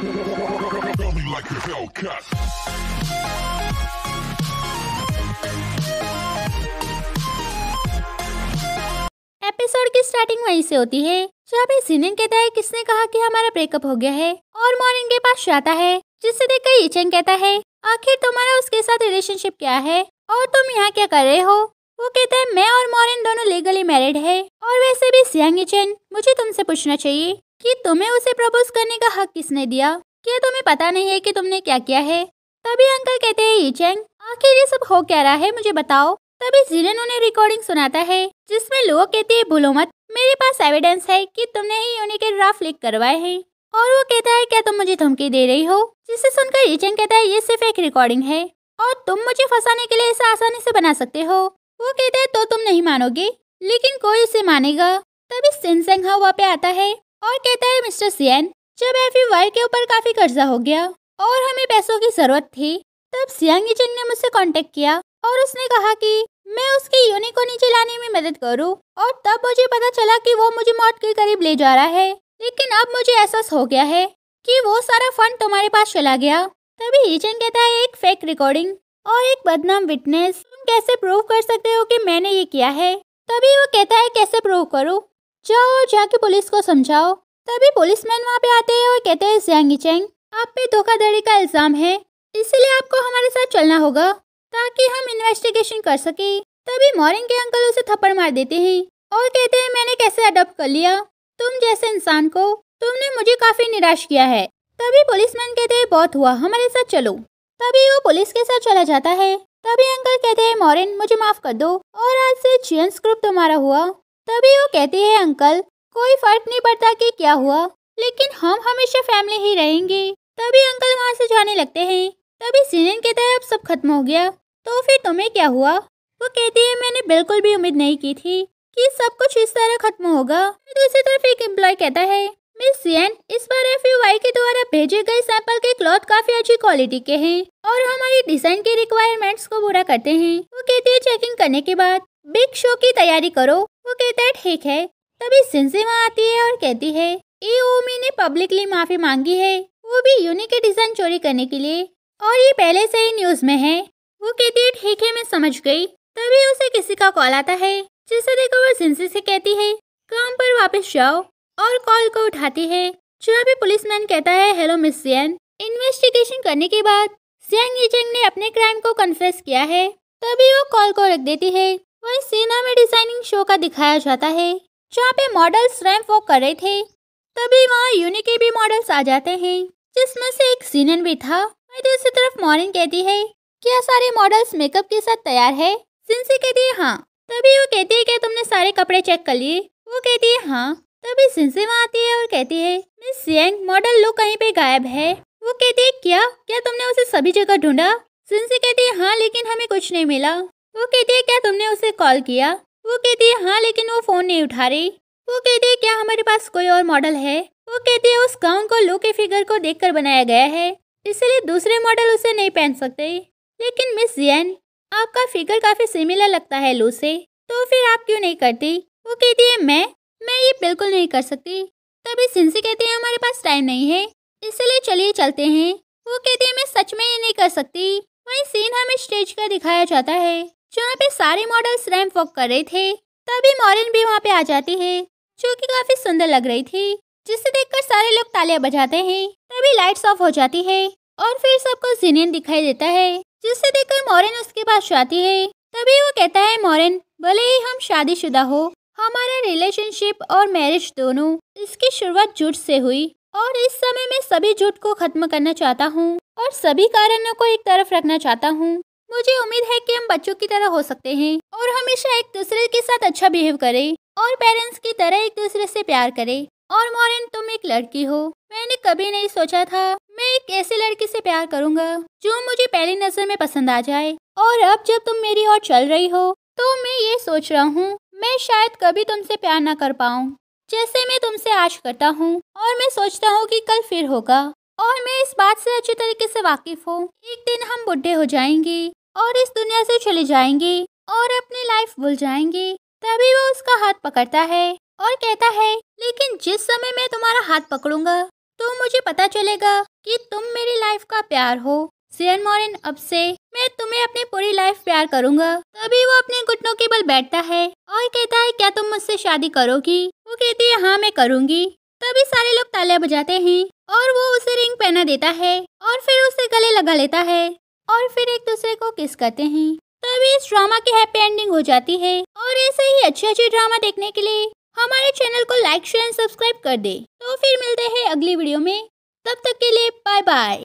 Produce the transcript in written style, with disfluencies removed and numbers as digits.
Feel me like a Hellcat. Episode की starting वहीं से होती है जहाँ पे जिनिन कहता है किसने कहा कि हमारा ब्रेकअप हो गया है, और मॉर्निंग के पास जाता है जिसे देखकर ईचेंग कहता है आखिर तुम्हारा उसके साथ रिलेशनशिप क्या है और तुम यहाँ क्या कर रहे हो। वो कहता है मैं और मॉर्निंग दोनों लीगली मैरिड है, और वैसे भी सियांग ईचेंग मुझे तुमसे पूछना चाहिए कि तुम्हें उसे प्रपोज करने का हक किसने दिया। क्या तुम्हें पता नहीं है कि तुमने क्या किया है। तभी अंकल कहते हैं ईचेंग आखिर ये सब हो क्या रहा है मुझे बताओ। तभी जिनिन उन्हें रिकॉर्डिंग सुनाता है जिसमें लोग कहते हैं भूलो मत, मेरे पास एविडेंस है कि तुमने ही उन्हीं के ड्राफ्ट लीक करवाए हैं। और वो कहता है क्या तुम मुझे धमकी दे रही हो, जिसे सुनकर ईचेंग कहता है ये सिर्फ एक रिकॉर्डिंग है और तुम मुझे फंसाने के लिए इसे आसानी से बना सकते हो। वो कहता है तो तुम नहीं मानोगे, लेकिन कोई उसे मानेगा। तभी सिनसेंग वहाँ पे आता है और कहता है मिस्टर सियन, जब FUY के ऊपर काफी कर्जा हो गया और हमें पैसों की जरूरत थी, तब सियांग ईचेंग ने मुझसे कांटेक्ट किया और उसने कहा कि मैं उसकी यूनिट को नीचे लाने में मदद करूं, और तब मुझे पता चला कि वो मुझे मौत के करीब ले जा रहा है। लेकिन अब मुझे एहसास हो गया है कि वो सारा फंड तुम्हारे पास चला गया। तभी ईचेंग कहता है एक फेक रिकॉर्डिंग और एक बदनाम विटनेस, तुम कैसे प्रूव कर सकते हो कि मैंने ये किया है। तभी वो कहता है कैसे प्रूव करूं, जाओ जाके पुलिस को समझाओ। तभी पुलिसमैन वहाँ पे आते हैं और कहते हैं सियांग ईचेंग आप पे धोखाधड़ी का इल्जाम है, इसलिए आपको हमारे साथ चलना होगा ताकि हम इन्वेस्टिगेशन कर सके। तभी मॉर्निंग के अंकल उसे थप्पड़ मार देते हैं और कहते हैं मैंने कैसे अडॉप्ट कर लिया तुम जैसे इंसान को, तुमने मुझे काफी निराश किया है। तभी पुलिसमैन कहते हैं बहुत हुआ, हमारे साथ चलो। तभी वो पुलिस के साथ चला जाता है। तभी अंकल कहते हैं मॉर्निंग मुझे माफ कर दो और आज से चियंस ग्रुप तुम्हारा हुआ। तभी वो कहती है अंकल कोई फर्क नहीं पड़ता कि क्या हुआ, लेकिन हम हमेशा फैमिली ही रहेंगे। तभी अंकल वहाँ से जाने लगते हैं। तभी जिनिन कहता है अब सब खत्म हो गया, तो फिर तुम्हें क्या हुआ। वो कहती है मैंने बिल्कुल भी उम्मीद नहीं की थी कि सब कुछ इस तरह खत्म होगा। दूसरी तरफ एक एम्प्लॉय कहता है मिस सियन इस बार FUY के द्वारा भेजे गए सैंपल के क्लॉथ काफी अच्छी क्वालिटी के हैं और हमारी डिजाइन के रिक्वायरमेंट्स को पूरा करते हैं। वो कहती है चेकिंग करने के बाद बिग शो की तैयारी करो। वो कहता है ठीक है। तभी सिंसे वहाँ आती है और कहती है EOMI ने पब्लिकली माफी मांगी है, वो भी यूनिक के डिजाइन चोरी करने के लिए, और ये पहले से ही न्यूज में है। वो कहती है ठीक है मैं समझ गई। तभी उसे किसी का कॉल आता है जिसे देखकर वो जिनसी से कहती है काम पर वापस जाओ, और कॉल को उठाती है जहाँ पे पुलिसमैन कहता है हेलो मिस सियन। इन्वेस्टिगेशन करने के बाद सियांग ईचेंग ने अपने क्राइम को कन्फेस किया है। तभी वो कॉल को रख देती है। वही सीना में डिजाइनिंग शो का दिखाया जाता है जहाँ पे मॉडल्स रैंप वॉक कर रहे थे। तभी वहाँ यूनिक के भी मॉडल्स आ जाते हैं जिसमें से एक सीनन भी था। वही दूसरी तरफ मॉर्निंग कहती है क्या सारे मॉडल्स मेकअप के साथ तैयार है। सिंसी कहती है हाँ। तभी वो कहती है क्या तुमने सारे कपड़े चेक कर लिए। वो कहती है हाँ। तभी सिंसी वहाँ आती है और कहती है मिस सियांग मॉडल लुक कहीं पे गायब है। वो कहती है क्या क्या तुमने उसे सभी जगह ढूंढा। सिंसी कहती है हाँ लेकिन हमें कुछ नहीं मिला। वो कहती है क्या तुमने उसे कॉल किया। वो कहती है हाँ लेकिन वो फोन नहीं उठा रही। वो कहती है क्या हमारे पास कोई और मॉडल है। वो कहती है उस गाउन को लू के फिगर को देखकर बनाया गया है, इसलिए दूसरे मॉडल उसे नहीं पहन सकते। लेकिन मिस जियन आपका फिगर काफी सिमिलर लगता है लू से, तो फिर आप क्यों नहीं करती। वो कहती है मैं ये बिल्कुल नहीं कर सकती। तभी सिंसी कहती है हमारे पास टाइम नहीं है, इसलिए चलिए चलते हैं। वो कहती है मैं सच में ये नहीं कर सकती। वही सीन हमें स्टेज का दिखाया जाता है जहाँ पे सारे मॉडल्स रैंप वॉक कर रहे थे। तभी मॉरिन भी वहाँ पे आ जाती है जो कि काफी सुंदर लग रही थी, जिसे देखकर सारे लोग तालियां बजाते हैं। तभी लाइट्स ऑफ हो जाती है और फिर सबको जिनिन दिखाई देता है, जिसे देखकर मॉरिन उसके पास जाती है। तभी वो कहता है मॉरिन भले ही हम शादीशुदा हो, हमारा रिलेशनशिप और मैरिज दोनों इसकी शुरुआत झूठ से हुई, और इस समय मैं सभी झूठ को खत्म करना चाहता हूँ और सभी कारणों को एक तरफ रखना चाहता हूँ। मुझे उम्मीद है कि हम बच्चों की तरह हो सकते हैं और हमेशा एक दूसरे के साथ अच्छा बिहेव करें और पेरेंट्स की तरह एक दूसरे से प्यार करें। और मॉरिन तुम एक लड़की हो, मैंने कभी नहीं सोचा था मैं एक ऐसी लड़की से प्यार करूंगा जो मुझे पहली नजर में पसंद आ जाए। और अब जब तुम मेरी ओर चल रही हो तो मैं ये सोच रहा हूँ मैं शायद कभी तुमसे प्यार ना कर पाऊँ जैसे मैं तुमसे आज करता हूँ। और मैं सोचता हूँ कि कल फिर होगा, और मैं इस बात से अच्छी तरीके से वाकिफ हूँ एक दिन हम बुढ़े हो जाएंगे और इस दुनिया से चले जाएंगे और अपनी लाइफ भूल जाएंगे। तभी वो उसका हाथ पकड़ता है और कहता है लेकिन जिस समय मैं तुम्हारा हाथ पकड़ूंगा तो मुझे पता चलेगा कि तुम मेरी लाइफ का प्यार हो। सियन मॉरिन, अब से मैं तुम्हें अपनी पूरी लाइफ प्यार करूंगा। तभी वो अपने घुटनों के बल बैठता है और कहता है, क्या तुम मुझसे शादी करोगी? वो कहती है, हाँ मैं करूंगी। तभी सारे लोग तालियां बजाते हैं और वो उसे रिंग पहना देता है और फिर उसे गले लगा लेता है और फिर एक दूसरे को किस करते हैं। तभी इस ड्रामा की हैप्पी एंडिंग हो जाती है। और ऐसे ही अच्छे अच्छे ड्रामा देखने के लिए हमारे चैनल को लाइक, शेयर, सब्सक्राइब कर दे। तो फिर मिलते हैं अगली वीडियो में। तब तक के लिए बाय बाय।